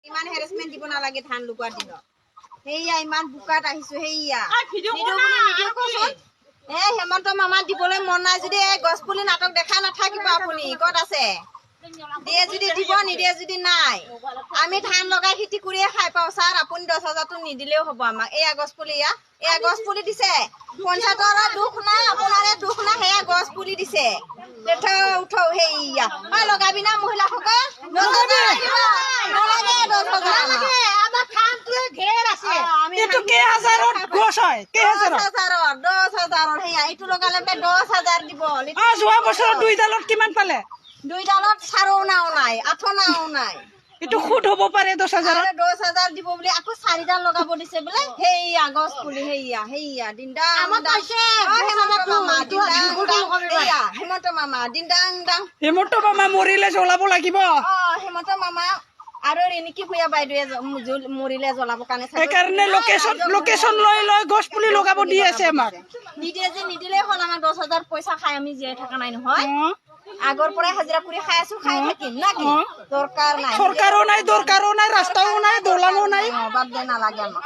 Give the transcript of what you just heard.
ইমান হেৰেছমেণ্ট দিব নালাগে ধান লুকুৱাৰ দিনত সেইয়া ইমান বোকাত আহিছো সেইয়া নিদিও কচোন হেমন্ত মামা দিবলৈ মন নাই যদি এই গছ পুলি নাটক দেখা নাথাকিব আপুনি ক'ত আছে দিয়ে যদি দিব নিদিয়ে যদি নাই আমি ধান লগাই খেতি কৰিয়ে খাই পাওঁ ছাৰ আপুনি 10,000টো নিদিলেও হ'ব আমাক এয়া গছ পুলি দিছে পঞ্চায়তৰ দুখ নাই আপোনাৰে দুখ নাই সেয়া গছ পুলি দিছে উঠৌ সেইয়া লগাবি না মহিলাসকল এইটো লগালে 10,000 দিব যোৱা বছৰত 2 ডালত কিমান পালে 2 ডালত চাৰো নাও নাই আঠো নাও নাই এইটো খুদ হ'ব পাৰে 10,000 দিব বুলি আকৌ 4 ডাল লগাব দিছে বোলে সেইয়া গছ পুলি সেইয়া দিনদাং হেমন্ত মামা মৰিলে জ্বলাব লাগিব হেমন্ত মামা আৰু ৰেণিকি ভূঞা বাইদেৱে মৰিলে জ্বলাব কাৰণে সেইকাৰণে লোকেশ্যন লৈ গছ পুলি লগাব দি আছে আমাক নিদিলে হ'ল আমাক 10,000 পইচা খাই আমি জীয়াই থকা নাই নহয় আগৰ পৰাই হাজিৰা কৰি খাই আছো খাই থাকিম নাকি দৰকাৰ নাই চৰকাৰো নাই ৰাস্তাও নাই দলানো নাই বাদ দে নালাগে আমাক